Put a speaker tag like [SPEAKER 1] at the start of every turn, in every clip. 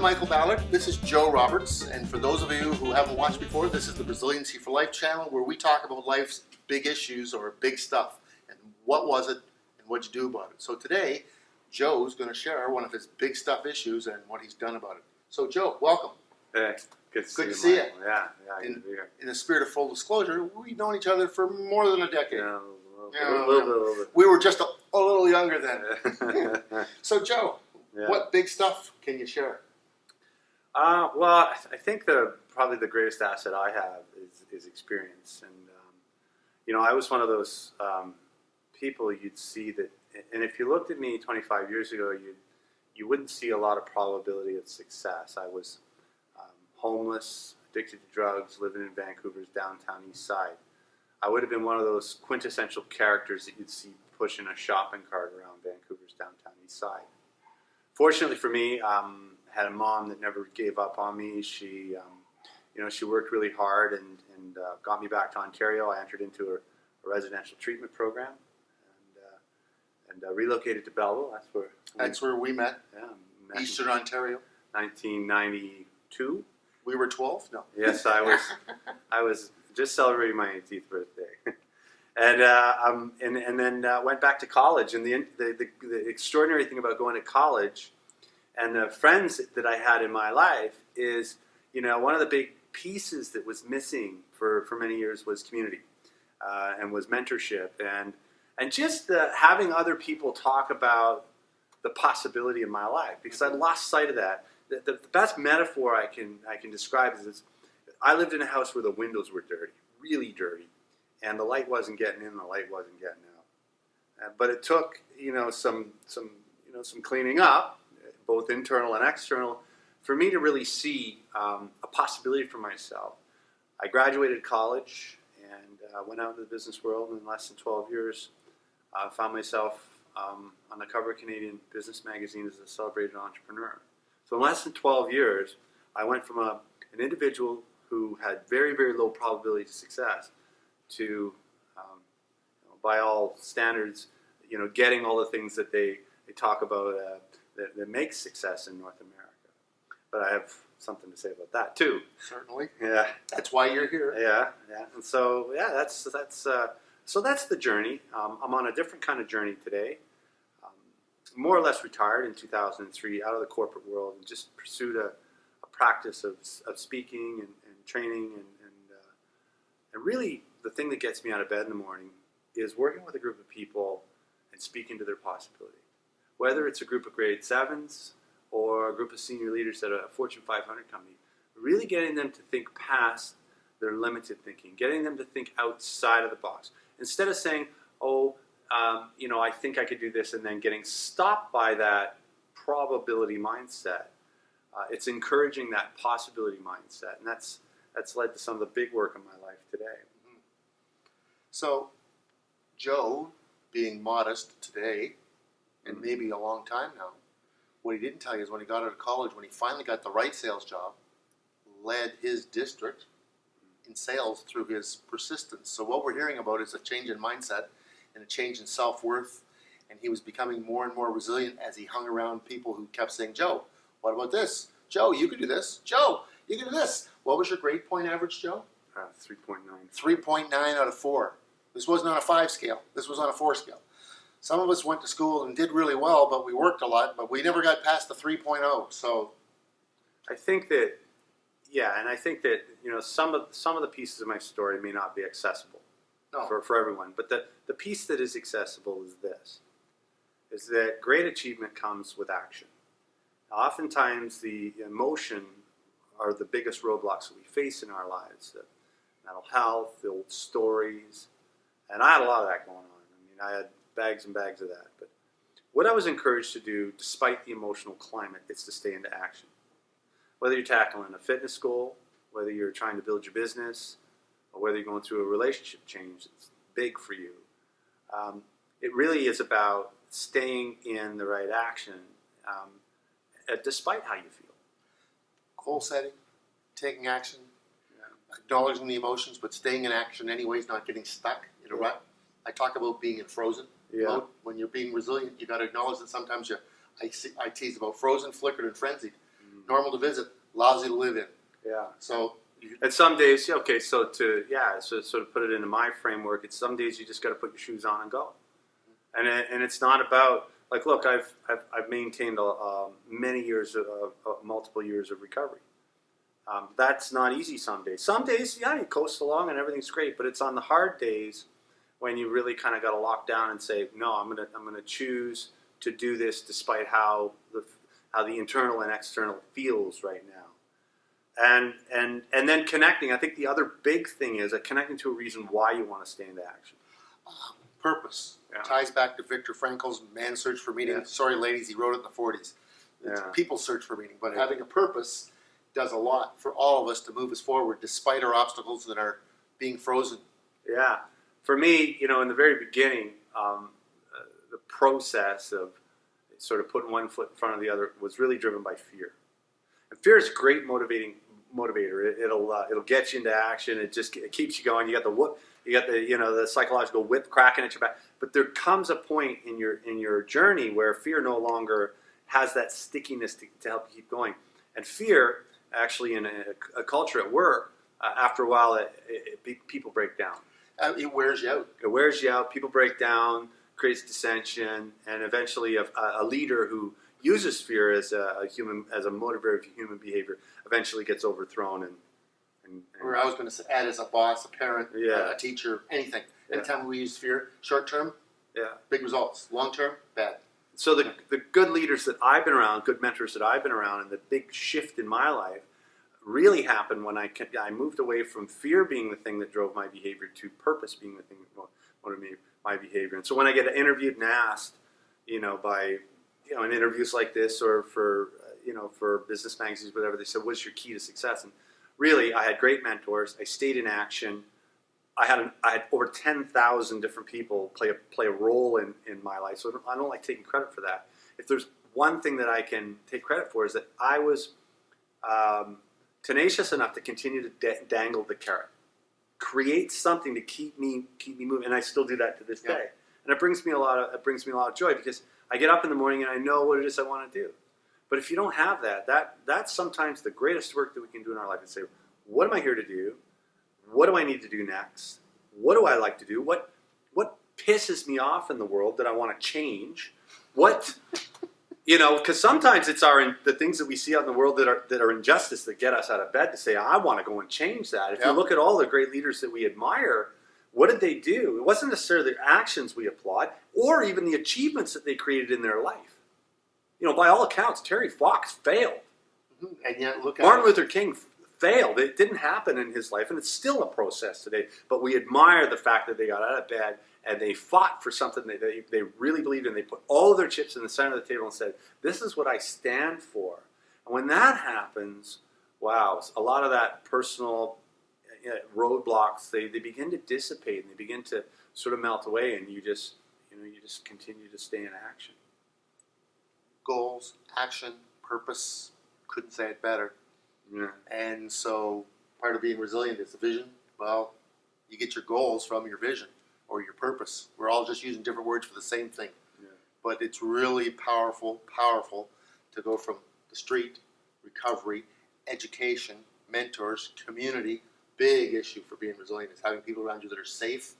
[SPEAKER 1] Michael Ballard. This is Joe Roberts. And for those of you who haven't watched before, this is the Resiliency for Life channel where we talk about life's big issues or big stuff. And what was it and what'd you do about it? So today, Joe's going to share one of his big stuff issues and what he's done about it. So Joe, welcome.
[SPEAKER 2] Hey, good to
[SPEAKER 1] see you.
[SPEAKER 2] Yeah, good to be here.
[SPEAKER 1] In the spirit of full disclosure, we've known each other for more than a decade.
[SPEAKER 2] Yeah, a little bit.
[SPEAKER 1] We were just a little younger then. So Joe, what big stuff can you share?
[SPEAKER 2] Well, I think probably the greatest asset I have is experience, and I was one of those people you'd see that, and if you looked at me 25 years ago, you wouldn't see a lot of probability of success. I was homeless, addicted to drugs, living in Vancouver's downtown east side. I would have been one of those quintessential characters that you'd see pushing a shopping cart around Vancouver's downtown east side. Fortunately for me, had a mom that never gave up on me. She worked really hard and got me back to Ontario. I entered into a residential treatment program and relocated to Belleville.
[SPEAKER 1] That's where we met.
[SPEAKER 2] Yeah,
[SPEAKER 1] Eastern Ontario.
[SPEAKER 2] 1992.
[SPEAKER 1] We were 12? No.
[SPEAKER 2] Yes, I was just celebrating my 18th birthday. And then went back to college. And the extraordinary thing about going to college and the friends that I had in my life is, one of the big pieces that was missing for many years was community and was mentorship and just having other people talk about the possibility of my life, because I lost sight of that. The best metaphor I can describe is I lived in a house where the windows were dirty, really dirty, and the light wasn't getting in, the light wasn't getting out. But it took some cleaning up, both internal and external, for me to really see a possibility for myself. I graduated college and went out into the business world, and in less than 12 years, found myself on the cover of Canadian Business Magazine as a celebrated entrepreneur. So in less than 12 years, I went from an individual who had very, very low probability of success to, by all standards, getting all the things that they talk about that make success in North America. But I have something to say about that too.
[SPEAKER 1] Certainly.
[SPEAKER 2] Yeah.
[SPEAKER 1] That's why you're here.
[SPEAKER 2] Yeah. And so that's the journey. I'm on a different kind of journey today. More or less retired in 2003, out of the corporate world, and just pursued a practice of speaking and training and really the thing that gets me out of bed in the morning is working with a group of people and speaking to their possibility. Whether it's a group of grade 7s or a group of senior leaders at a Fortune 500 company, really getting them to think past their limited thinking, getting them to think outside of the box. Instead of saying, I think I could do this, and then getting stopped by that probability mindset. It's encouraging that possibility mindset, and that's led to some of the big work in my life today.
[SPEAKER 1] Mm-hmm. So, Joe, being modest today, and maybe a long time now, what he didn't tell you is when he got out of college, when he finally got the right sales job, led his district in sales through his persistence. So what we're hearing about is a change in mindset and a change in self-worth, and he was becoming more and more resilient as he hung around people who kept saying, Joe, what about this? Joe, you could do this. Joe, you could do this. What was your grade point average, Joe?
[SPEAKER 2] 3.9.
[SPEAKER 1] 3.9 out of 4. This wasn't on a 5 scale. This was on a 4 scale. Some of us went to school and did really well, but we worked a lot, but we never got past the 3.0. So
[SPEAKER 2] I think that, and I think that some of the pieces of my story may not be accessible for everyone, but the piece that is accessible is this, is that great achievement comes with action. Now, oftentimes the emotion are the biggest roadblocks that we face in our lives, the mental health, the old stories, and I had a lot of that going on. I had bags and bags of that, but what I was encouraged to do, despite the emotional climate, is to stay into action. Whether you're tackling a fitness goal, whether you're trying to build your business, or whether you're going through a relationship change that's big for you, it really is about staying in the right action, despite how you feel.
[SPEAKER 1] Goal setting, taking action, acknowledging the emotions, but staying in action anyways, not getting stuck in a rut. I talk about being in frozen mode. When you're being resilient, you got to acknowledge that sometimes I tease about frozen, flickered, and frenzied. normal to visit, lousy to live in.
[SPEAKER 2] Yeah.
[SPEAKER 1] So
[SPEAKER 2] And some days, okay, so sort of put it into my framework, it's some days you just got to put your shoes on and go. And it's not about, like, look, I've maintained many years of multiple years of recovery. That's not easy some days. Some days, yeah, you coast along and everything's great, but it's on the hard days when you really kind of got to lock down and say, no, I'm gonna choose to do this despite how the internal and external feels right now. And then connecting. I think the other big thing is connecting to a reason why you want to stay into action.
[SPEAKER 1] purpose
[SPEAKER 2] Yeah.
[SPEAKER 1] ties back to Viktor Frankl's Man's Search for Meaning.
[SPEAKER 2] Yeah.
[SPEAKER 1] Sorry, ladies, he wrote it in the 40s. It's
[SPEAKER 2] Yeah.
[SPEAKER 1] people's search for meaning, but
[SPEAKER 2] Yeah.
[SPEAKER 1] having a purpose does a lot for all of us to move us forward despite our obstacles that are being frozen.
[SPEAKER 2] Yeah. For me, in the very beginning, the process of sort of putting one foot in front of the other was really driven by fear. And fear is a great motivator. It'll get you into action. It keeps you going. You got the whoop. You got the psychological whip cracking at your back. But there comes a point in your journey where fear no longer has that stickiness to help you keep going. And fear, actually, in a culture at work, after a while, people break down.
[SPEAKER 1] It wears you out.
[SPEAKER 2] It wears you out. People break down, creates dissension, and eventually a leader who uses fear as a motivator of human behavior eventually gets overthrown.
[SPEAKER 1] Or I was going to say, add as a boss, a parent,
[SPEAKER 2] Yeah.
[SPEAKER 1] a teacher, anything.
[SPEAKER 2] Yeah.
[SPEAKER 1] Anytime we use fear, short term,
[SPEAKER 2] Yeah.
[SPEAKER 1] big results. Long term, bad.
[SPEAKER 2] So the good leaders that I've been around, good mentors that I've been around, and the big shift in my life really happened when I moved away from fear being the thing that drove my behavior to purpose being the thing that motivated my behavior. And so when I get interviewed and asked, by in interviews like this or for business magazines, whatever, they said, "What's your key to success?" And really, I had great mentors. I stayed in action. I had over 10,000 different people play a role in my life. So I don't like taking credit for that. If there's one thing that I can take credit for is that I was tenacious enough to continue to dangle the carrot, create something to keep me moving, and I still do that to this
[SPEAKER 1] Yeah.
[SPEAKER 2] day. And it brings me a lot of joy because I get up in the morning and I know what it is I want to do. But if you don't have that's sometimes the greatest work that we can do in our life, and say, what am I here to do? What do I need to do next? What do I like to do? What pisses me off in the world that I want to change? Because sometimes it's the things that we see out in the world that are injustice that get us out of bed to say, I want to go and change that. If you look at all the great leaders that we admire, what did they do? It wasn't necessarily their actions we applaud, or even the achievements that they created in their life. By all accounts, Terry Fox failed.
[SPEAKER 1] And yet, look at
[SPEAKER 2] Martin Luther King failed. It didn't happen in his life, and it's still a process today. But we admire the fact that they got out of bed and they fought for something that they really believed in. They put all of their chips in the center of the table and said, this is what I stand for. And when that happens, wow, a lot of that personal roadblocks, they begin to dissipate and they begin to sort of melt away, and you just continue to stay in action.
[SPEAKER 1] goals, action, purpose. Couldn't say it better.
[SPEAKER 2] Yeah.
[SPEAKER 1] And so part of being resilient is the vision. Well, you get your goals from your vision or your purpose. We're all just using different words for the same thing.
[SPEAKER 2] Yeah.
[SPEAKER 1] But it's really powerful to go from the street, recovery, education, mentors, community. Big issue for being resilient is having people around you that are safe,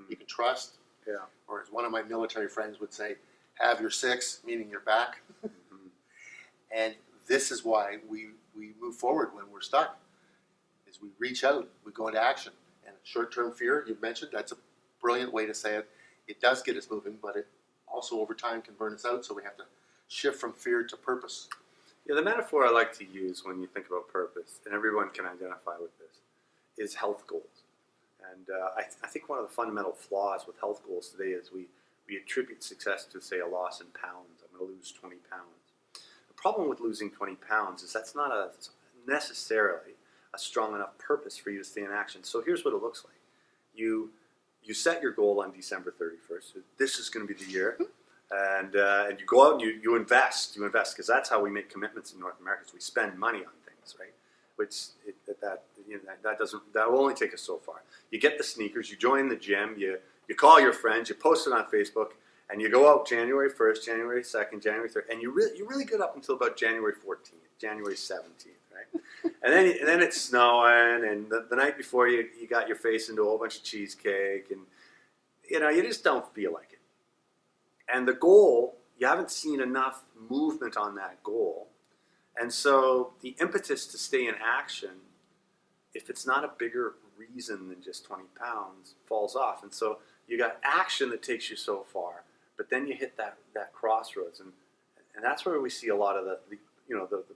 [SPEAKER 1] you can trust.
[SPEAKER 2] Yeah.
[SPEAKER 1] Or as one of my military friends would say, have your six, meaning your back. And this is why we move forward when we're stuck, is we reach out, we go into action. And short-term fear, you've mentioned, that's a brilliant way to say it. It does get us moving, but it also over time can burn us out, so we have to shift from fear to purpose.
[SPEAKER 2] Yeah, the metaphor I like to use when you think about purpose, and everyone can identify with this, is health goals. And I think one of the fundamental flaws with health goals today is we attribute success to, say, a loss in pounds. I'm going to lose 20 pounds. The problem with losing 20 pounds is that's not necessarily a strong enough purpose for you to stay in action. So here's what it looks like. You set your goal on December 31st. So this is going to be the year. And you go out and you invest. You invest because that's how we make commitments in North America. So we spend money on things, right? That will only take us so far. You get the sneakers, you join the gym, you call your friends, you post it on Facebook, And you go out January 1st, January 2nd, January 3rd, and you're really good up until about January 14th, January 17th, right? and then it's snowing, and the night before you got your face into a whole bunch of cheesecake, and you just don't feel like it. And the goal, you haven't seen enough movement on that goal. And so the impetus to stay in action, if it's not a bigger reason than just 20 pounds, falls off. And so you got action that takes you so far, but then you hit that crossroads. And that's where we see a lot of the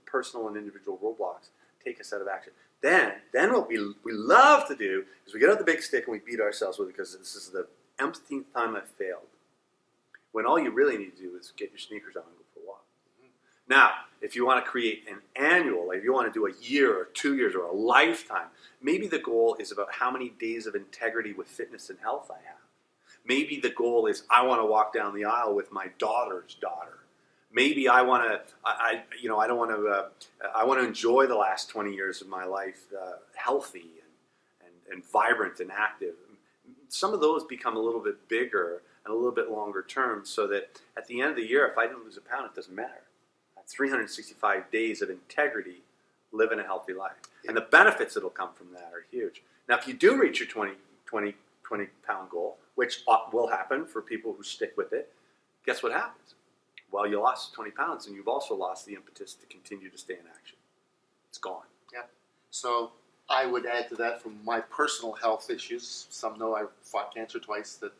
[SPEAKER 2] personal and individual roadblocks take us out of action. Then what we love to do is we get out the big stick and we beat ourselves with it because this is the umpteenth time I've failed. When all you really need to do is get your sneakers on and go for a walk. Now, if you want to create an annual, like if you want to do a year or 2 years or a lifetime, maybe the goal is about how many days of integrity with fitness and health I have. Maybe the goal is I want to walk down the aisle with my daughter's daughter. Maybe I want to, I want to enjoy the last 20 years of my life healthy and vibrant and active. Some of those become a little bit bigger and a little bit longer term, so that at the end of the year, if I didn't lose a pound, it doesn't matter. 365 days of integrity, living a healthy life. And the benefits that'll come from that are huge. Now, if you do reach your 20 pound goal, which will happen for people who stick with it, guess what happens? Well, you lost 20 pounds and you've also lost the impetus to continue to stay in action. It's gone.
[SPEAKER 1] Yeah. So I would add to that from my personal health issues. Some know I've fought cancer twice, that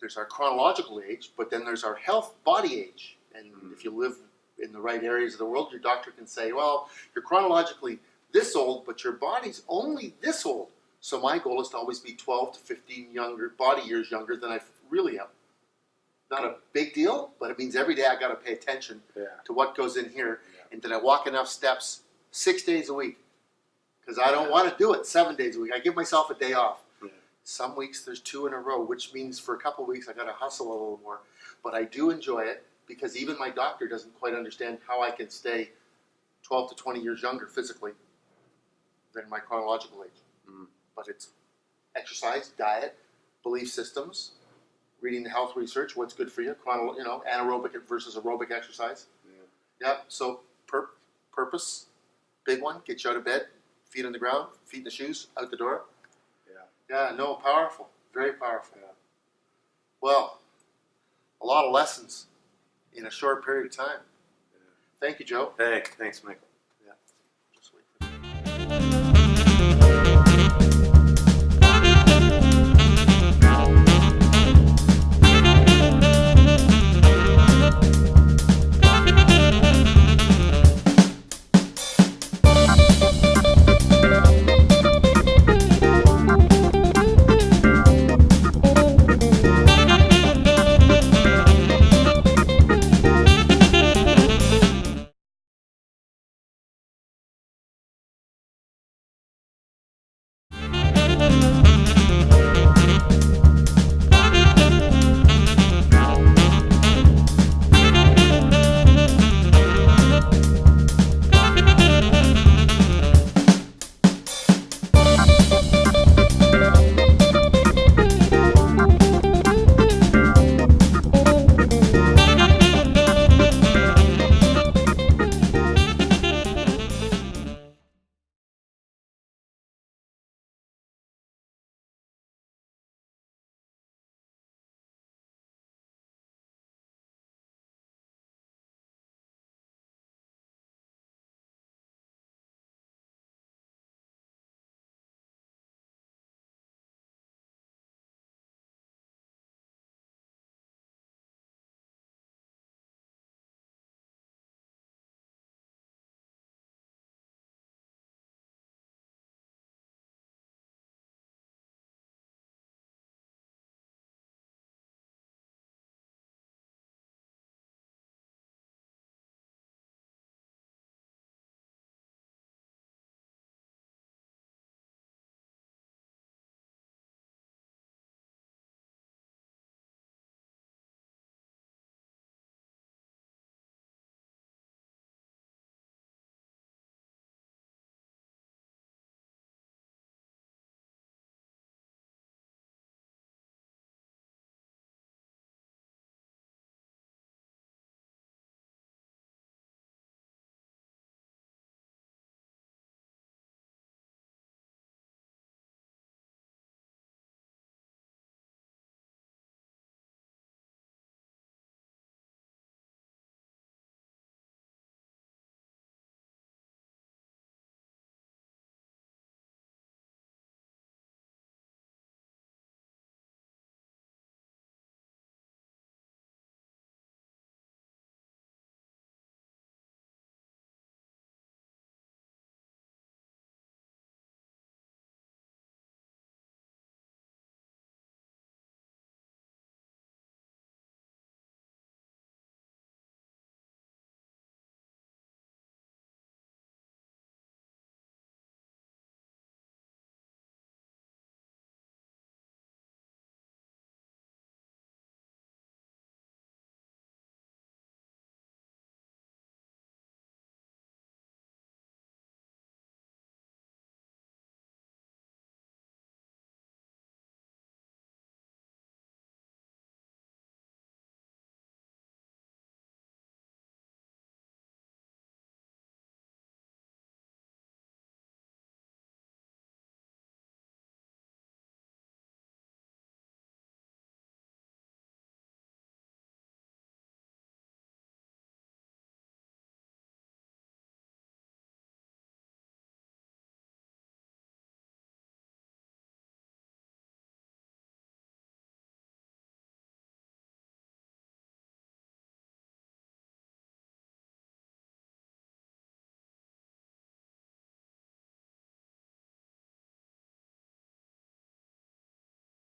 [SPEAKER 1] there's our chronological age, but then there's our health body age. And if you live in the right areas of the world, your doctor can say, well, you're chronologically this old, but your body's only this old. So my goal is to always be 12 to 15 body years younger than I really am. Not a big deal, but it means every day I got to pay attention to what goes in here. Yeah. And did I walk enough steps 6 days a week? Because I don't want to do it 7 days a week. I give myself a day off. Yeah. Some weeks there's 2 in a row, which means for a couple of weeks I got to hustle a little more. But I do enjoy it, because even my doctor doesn't quite understand how I can stay 12 to 20 years younger physically than my chronological age. But it's exercise, diet, belief systems, reading the health research, what's good for you, anaerobic versus aerobic exercise. Yeah. So purpose, big one, get you out of bed, feet on the ground, feet in the shoes, out the door. Yeah, no, powerful, very powerful. Yeah. Well, a lot of lessons in a short period of time. Thank you, Joe.
[SPEAKER 2] Hey, thanks, Michael.